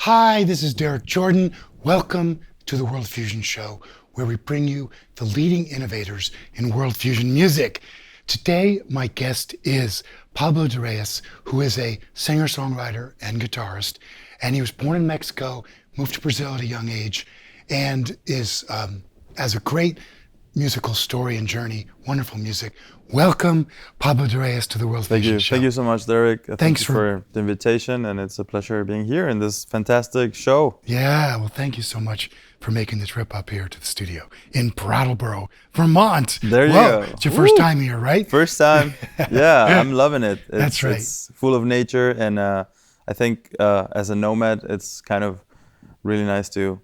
Hi, this is Derek Jordan. Welcome to the World Fusion Show, where we bring you the leading innovators in world fusion music. Today, my guest is Pablo DeReyes, who is a singer-songwriter and guitarist. And he was born in Mexico, moved to Brazil at a young age, and has a great musical story and journey, wonderful music. Welcome, Pablo DeReyes, to the World Fusion Show. Thank you so much, Derek. Thanks for the invitation, and it's a pleasure being here in this fantastic show. Yeah, well, thank you so much for making the trip up here to the studio in Brattleboro, Vermont. There you Whoa, go. It's your first time here, right? First time. Yeah, I'm loving it. That's right. It's full of nature, and I think as a nomad, it's kind of really nice to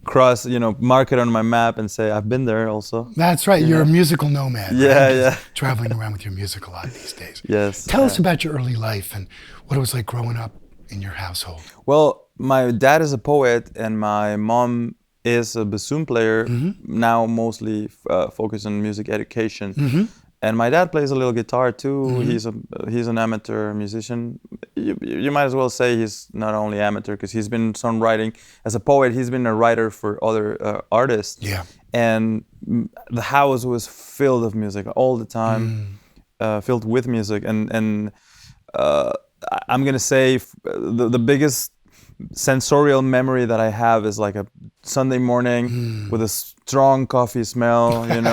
cross, mark it on my map and say I've been there also. That's right. You're a musical nomad. Yeah, right? yeah. Traveling around with your music a lot these days. Yes. Tell us about your early life and what it was like growing up in your household. Well, my dad is a poet and my mom is a bassoon player, now mostly focused on music education. And my dad plays a little guitar too. He's an amateur musician. You might as well say he's not only amateur because he's been songwriting. As a poet, he's been a writer for other artists. Yeah. And the house was filled with music all the time, filled with music. And I'm gonna say the biggest sensorial memory that I have is like a Sunday morning with a strong coffee smell, and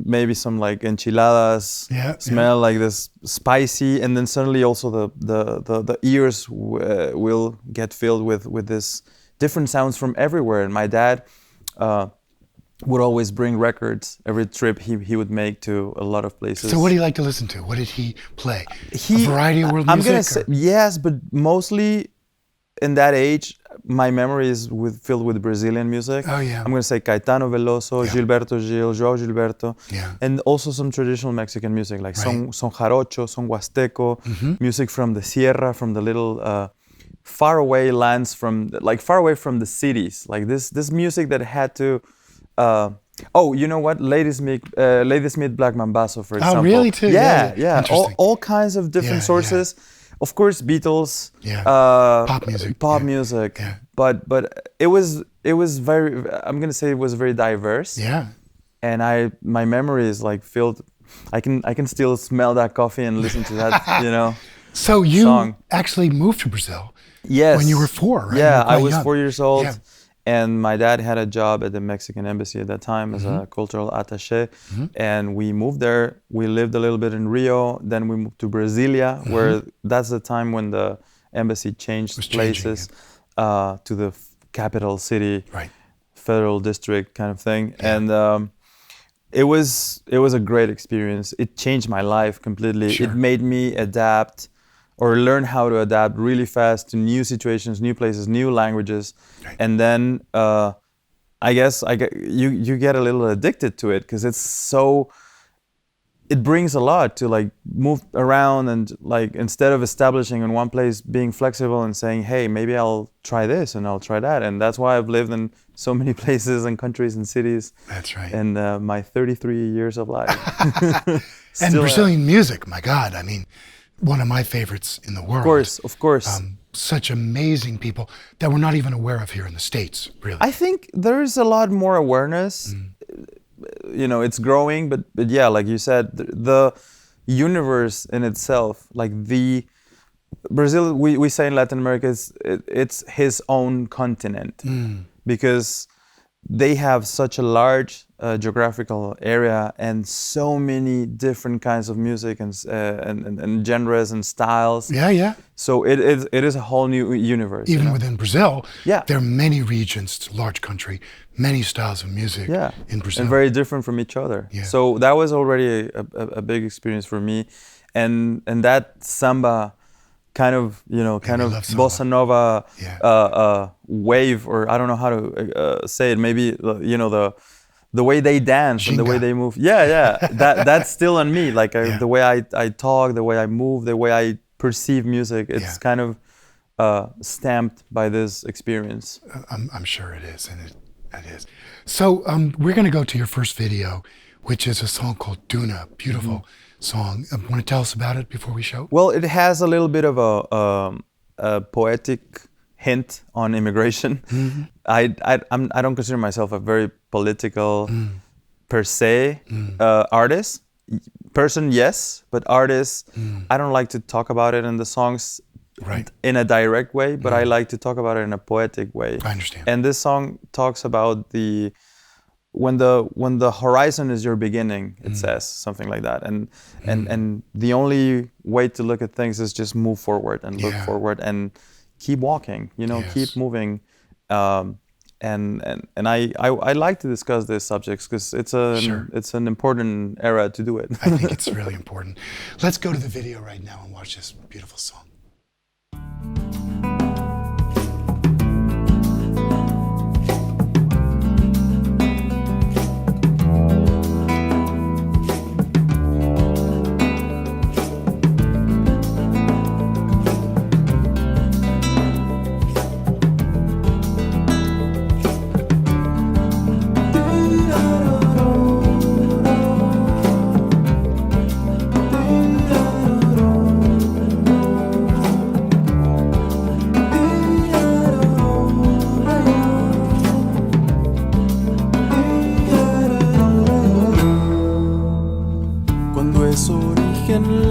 maybe some like enchiladas smell, like this spicy, and then suddenly also the ears will get filled with this different sounds from everywhere. And my dad would always bring records every trip he would make to a lot of places. So what do you like to listen to? What did he play? A variety of world music? I'm going to say yes, but mostly in that age, my memory is filled with Brazilian music. Oh, yeah. I'm going to say Caetano Veloso, Gilberto Gil, João Gilberto, and also some traditional Mexican music like son jarocho, son huasteco, music from the Sierra, from the little far away lands, far away from the cities. Like this music that had to... you know what? Ladysmith Black Mambazo, for example. Oh, really? Too? Yeah. All kinds of different sources. Of course, Beatles. Pop music. Yeah. But it was very. I'm gonna say it was very diverse. Yeah. And my memory is like filled. I can still smell that coffee and listen to that. So you song. actually moved to Brazil. Yes. When you were 4, right? Yeah, I was young. 4 years old. Yeah. And my dad had a job at the Mexican embassy at that time as a cultural attaché. And we moved there. We lived a little bit in Rio. Then we moved to Brasilia, where that's the time when the embassy changed places to the capital city, federal district kind of thing. Yeah. And it was a great experience. It changed my life completely. Sure. It made me adapt or learn how to adapt really fast to new situations, new places, new languages. Right. And then I guess you get a little addicted to it because it brings a lot to like move around and like instead of establishing in one place, being flexible and saying, hey, maybe I'll try this and I'll try that. And that's why I've lived in so many places and countries and cities. That's right. And my 33 years of life. And Brazilian music, my God, I mean, one of my favorites in the world. Of course. Such amazing people that we're not even aware of here in the States, really. I think there is a lot more awareness. It's growing, but yeah, like you said, the universe in itself, like Brazil, we say in Latin America, it's his own continent because they have such a large geographical area and so many different kinds of music and genres and styles. Yeah. So it is a whole new universe. Even within Brazil, there are many regions, it's a large country, many styles of music in Brazil. And very different from each other. Yeah. So that was already a big experience for me. And that samba kind of bossa nova wave, or I don't know how to say it. Maybe the way they dance and the way they move. Yeah. That's still on me. Like the way I talk, the way I move, the way I perceive music. It's kind of stamped by this experience. I'm sure it is, and it is. So we're going to go to your first video, which is a song called Duna, beautiful song. Want to tell us about it before we show? Well, it has a little bit of a poetic hint on immigration. I don't consider myself a very political per se artist. Person, yes, but artist, I don't like to talk about it in the songs in a direct way, but I like to talk about it in a poetic way. I understand. And this song talks about when the horizon is your beginning, it says something like that. And the only way to look at things is just move forward and look forward and keep walking, keep moving. And I like to discuss these subjects because it's an important era to do it. I think it's really important. Let's go to the video right now and watch this beautiful song.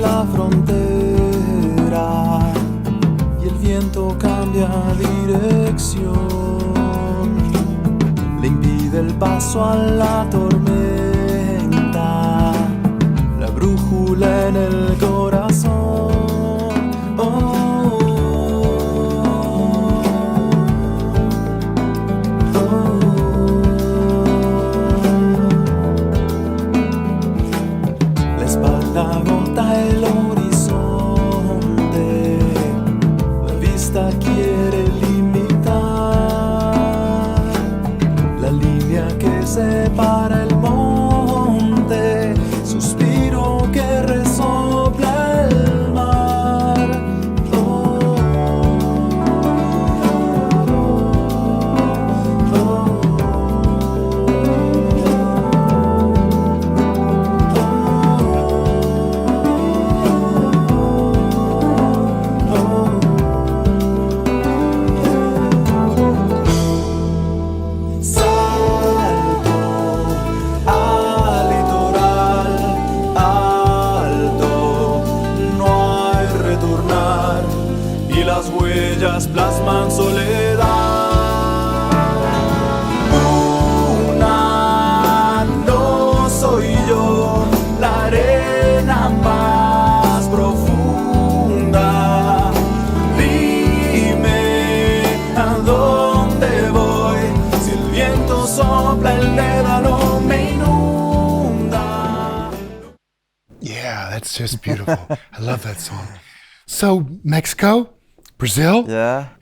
La frontera y el viento cambia dirección, le impide el paso a la tormenta, la brújula en el corazón. La espalda agota el horizonte, la vista quiere limitar la línea que separa el monte, suspiro que resopla el mar. Plasman soledad. Una no soy yo, la arena más profunda. Dime a dónde voy, si el viento sopla el dédalo me inunda. Yeah, that's just beautiful. I love that song. So, Mexico? Brazil,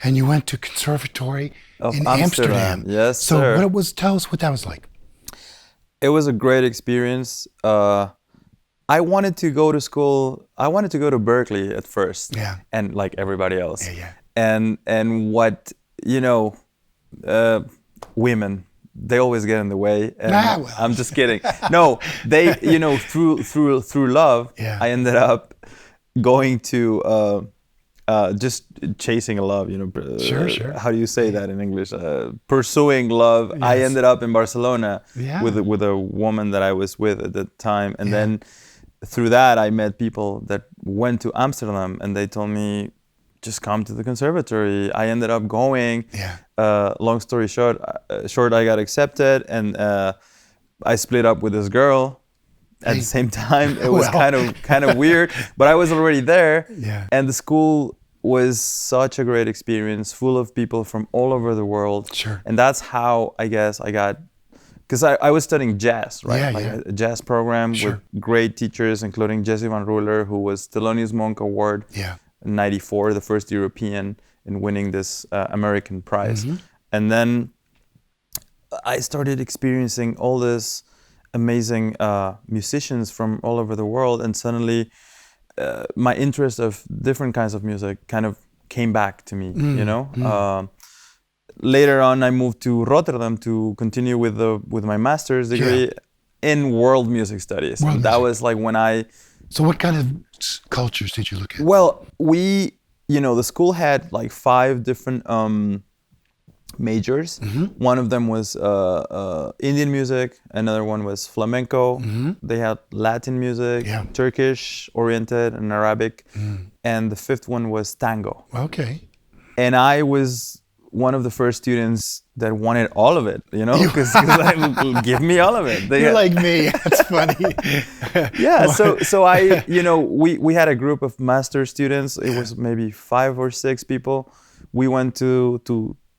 and you went to conservatory in Amsterdam. Yes, so sir. Tell us what that was like. It was a great experience. I wanted to go to school. I wanted to go to Berkeley at first, and like everybody else. And what women, they always get in the way. And I'm just kidding. No, they through love, I ended up going to. Just chasing a love, Sure. How do you say that in English? Pursuing love. Yes. I ended up in Barcelona with a woman that I was with at the time, and then through that I met people that went to Amsterdam, and they told me, just come to the conservatory. I ended up going. Long story short, I got accepted, and I split up with this girl. At the same time, it was kind of weird, but I was already there, and the school was such a great experience, full of people from all over the world. Sure. And that's how I guess I got, because I was studying jazz, right? A jazz program with great teachers, including Jesse Van Ruler, who was Thelonious Monk Award in '94, the first European in winning this American prize. And then I started experiencing all this amazing musicians from all over the world, and suddenly my interest of different kinds of music kind of came back to me. Later on, I moved to Rotterdam to continue with my master's degree in world music studies. That was like when I. So what kind of cultures did you look at? Well, we the school had like 5 different majors. One of them was Indian music. Another one was flamenco. They had Latin music, Turkish oriented, and Arabic. And the 5th one was tango. Okay. And I was one of the first students that wanted all of it, because like, give me all of it. You're like me. That's funny. Yeah. So I, we had a group of master students. It was maybe 5 or 6 people. We went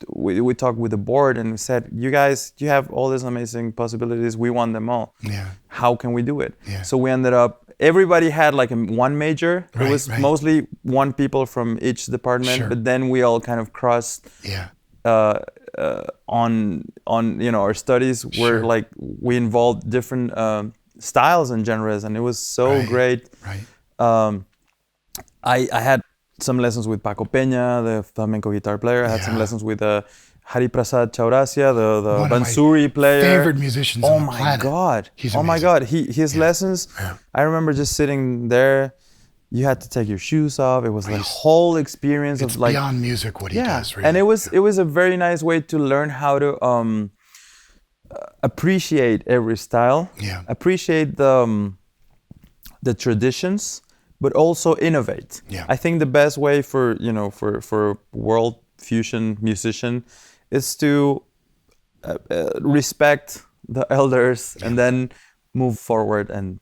we talked with the board and we said, you guys, you have all these amazing possibilities. We want them all. Yeah. How can we do it? Yeah. So we ended up, everybody had like one major. Right, it was mostly one people from each department, Sure. but then we all kind of crossed on our studies where Sure. like we involved different styles and genres, and it was so great. Right. I had some lessons with Paco Peña, the flamenco guitar player. I had some lessons with Hari Prasad Chaurasia, the One of my Bansuri player. favorite musicians on the planet. Oh my God! He's oh my amazing. God! His lessons. Yeah. I remember just sitting there. You had to take your shoes off. It was the whole experience It's of like beyond music what he does. Really. and it was a very nice way to learn how to appreciate every style. Yeah. Appreciate the traditions, but also innovate. Yeah. I think the best way for world fusion musician is to respect the elders and then move forward and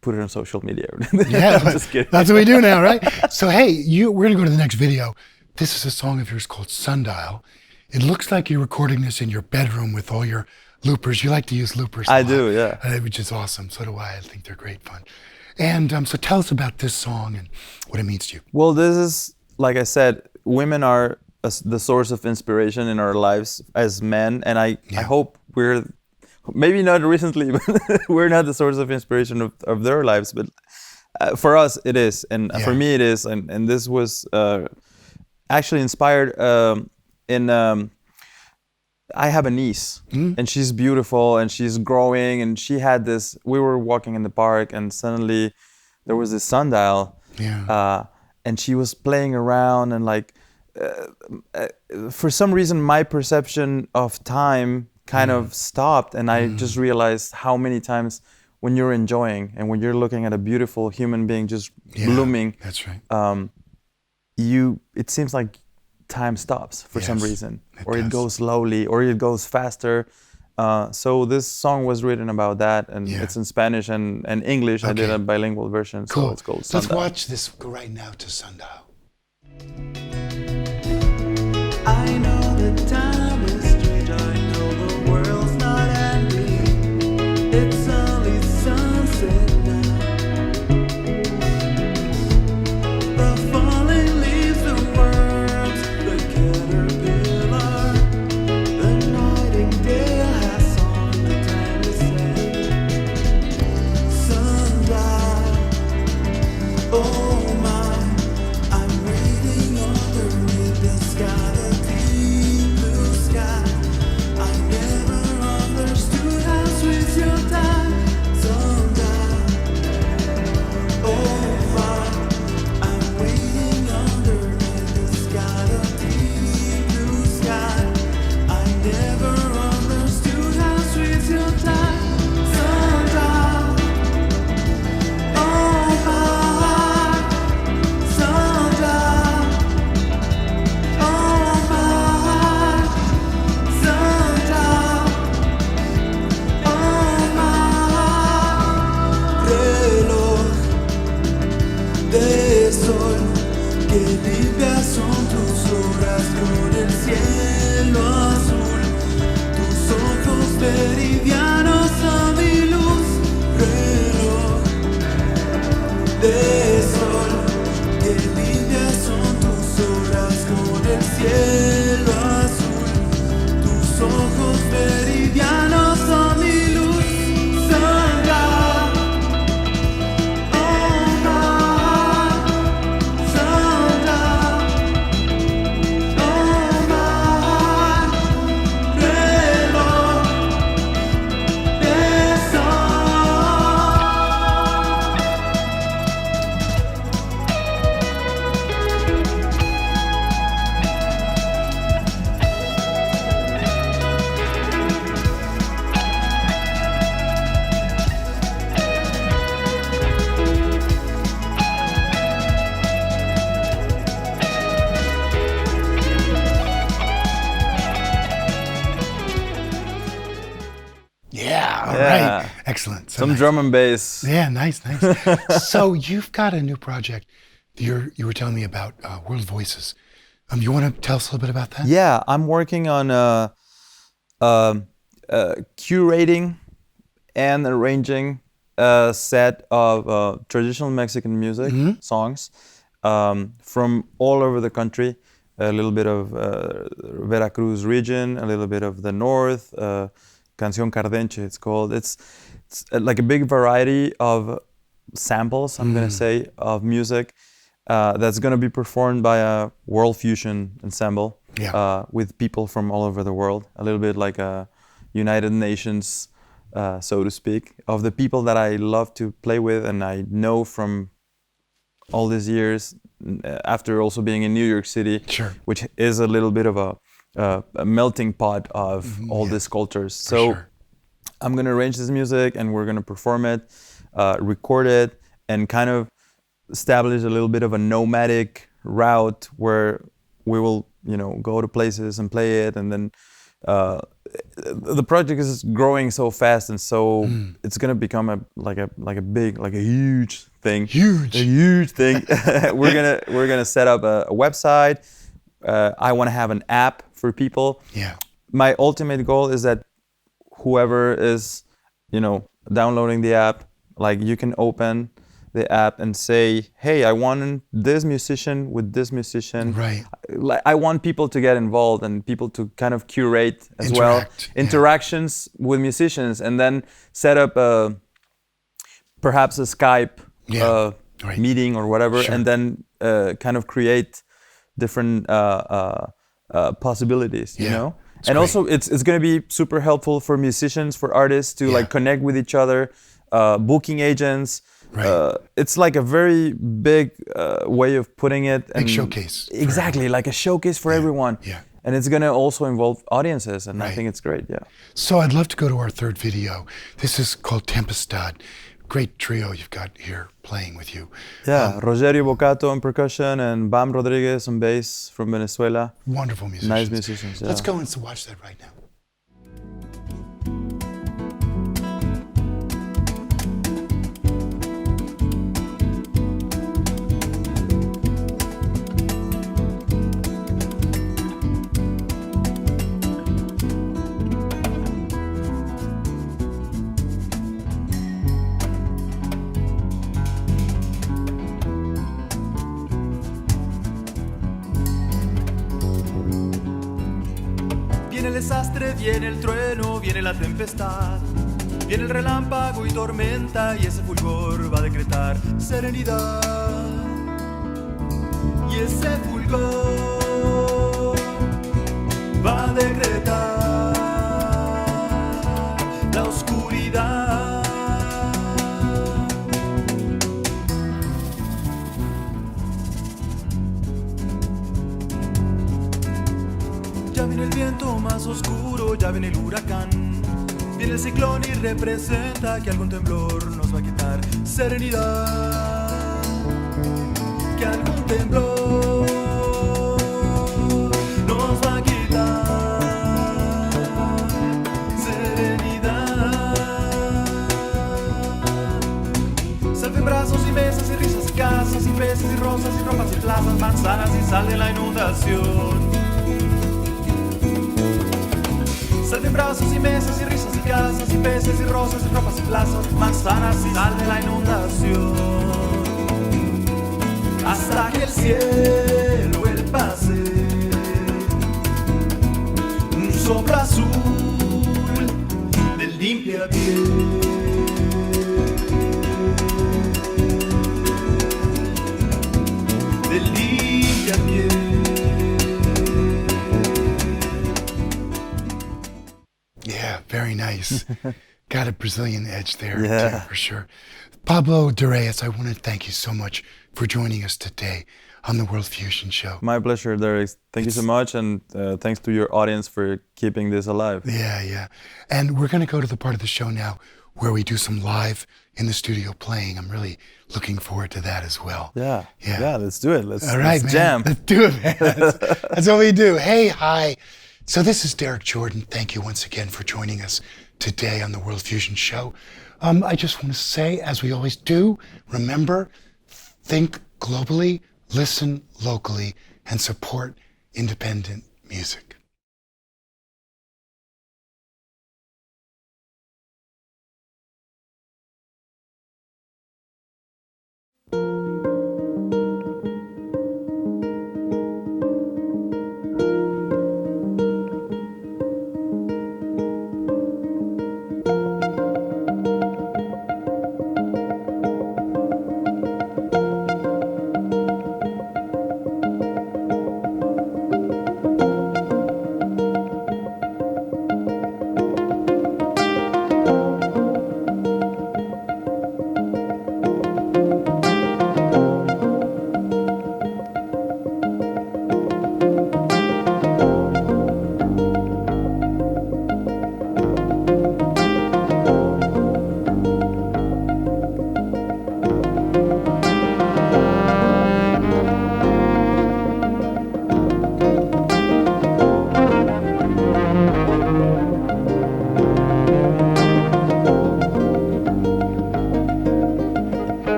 put it on social media. Yeah, I'm just kidding. that's what we do now, right? So hey, we're gonna go to the next video. This is a song of yours called Sundial. It looks like you're recording this in your bedroom with all your loopers. You like to use loopers a I lot, do, yeah. which is awesome. So do I. I think they're great fun. And so tell us about this song and what it means to you. Well, this is, like I said, women are the source of inspiration in our lives as men, and I hope we're, maybe not recently, but we're not the source of inspiration of their lives, but for us it is, and for me it is, and this was actually inspired in I have a niece, and she's beautiful, and she's growing, and she had this, we were walking in the park, and suddenly there was this sundial, and she was playing around, and like, for some reason, my perception of time kind of stopped, and I just realized how many times when you're enjoying and when you're looking at a beautiful human being just blooming, that's right. It seems like time stops for some reason, or it goes slowly, or it goes faster. So this song was written about that, and it's in Spanish and English. I did a bilingual version, so it's called Sundial. Let's watch this right now to Sundial. I know that time is strange, I know the world's not ending. It's only sunset now. The falling leaves, the worms, the caterpillar, the nightingale has on the timeless end. Sundial, oh my, I Excellent. So Some nice. drum and bass. Yeah, nice. So you've got a new project you were telling me about, World Voices. You want to tell us a little bit about that? Yeah, I'm working on curating and arranging a set of traditional Mexican music songs from all over the country. A little bit of Veracruz region, a little bit of the north, Canción Cardenche it's called. It's like a big variety of samples, I'm gonna say, of music that's gonna be performed by a world fusion ensemble with people from all over the world. A little bit like a United Nations, so to speak, of the people that I love to play with and I know from all these years, after also being in New York City, which is a little bit of a melting pot of all these cultures. So I'm going to arrange this music and we're going to perform it, record it, and kind of establish a little bit of a nomadic route where we will, go to places and play it. And then the project is growing so fast, and so it's going to become a huge thing. A huge thing. We're gonna set up a website. I want to have an app for people. Yeah. My ultimate goal is that whoever is, downloading the app, like you can open the app and say, hey, I want this musician with this musician. Right. I want people to get involved and people to kind of curate as well interactions with musicians, and then set up perhaps a Skype meeting or whatever, and then kind of create different possibilities, you know? And also it's going to be super helpful for musicians, for artists to like connect with each other, booking agents. It's like a very big way of putting it. Big showcase. Exactly, like a showcase for everyone. Yeah. And it's going to also involve audiences, and I think it's great, So I'd love to go to our third video. This is called Tempestad. Great trio you've got here playing with you. Yeah, Rogerio Bocato on percussion and Bam Rodriguez on bass from Venezuela. Wonderful musicians. Nice musicians, Let's go and watch that right now. Viene el desastre, viene el trueno, viene la tempestad, viene el relámpago y tormenta, y ese fulgor va a decretar serenidad. Y ese fulgor va a decretar la oscuridad. Ya viene el viento más oscuro, ya viene el huracán, viene el ciclón y representa que algún temblor nos va a quitar serenidad, que algún temblor nos va a quitar serenidad. Salven brazos y mesas y risas y casas y peces y rosas y ropas y plazas, manzanas y sal de la inundación. Salven brazos y mesas y risas y casas y peces y rosas y ropas y plazas, manzanas y sal de la inundación. Hasta que el cielo él pase, un soplo azul de limpia piel. De limpia piel. Very nice. Got a Brazilian edge there, Yeah. too, for sure. Pablo DeReyes, I want to thank you so much for joining us today on the World Fusion Show. My pleasure, Derek. Thank you so much, and thanks to your audience for keeping this alive. Yeah. And we're going to go to the part of the show now where we do some live in the studio playing. I'm really looking forward to that as well. Yeah, let's do it. Let's, All right, let's man. jam. Let's do it, man. That's what we do. Hey, hi. So this is Derek Jordan. Thank you once again for joining us today on the World Fusion Show. I just want to say, as we always do, remember, think globally, listen locally, and support independent music.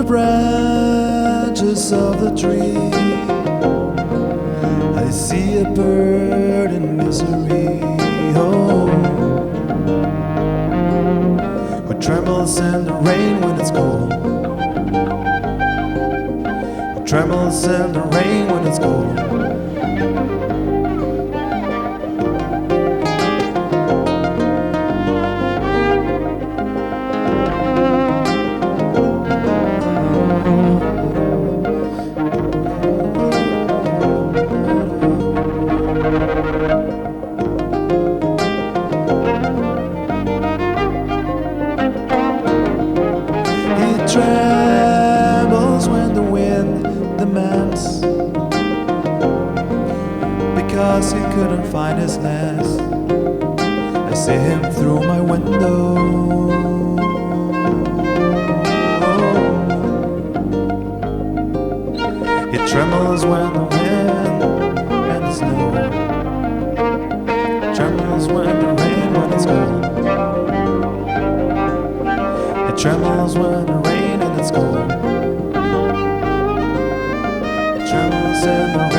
Branches of the tree, I see a bird in misery, oh, who trembles in the rain when it's cold, who trembles in the rain when it's cold. Trembles when the wind demands, because he couldn't find his nest. I see him through my window. He trembles when the wind and the snow, trembles when the rain, when it's cold. It trembles when the rain and it's cold. It trembles in the rain.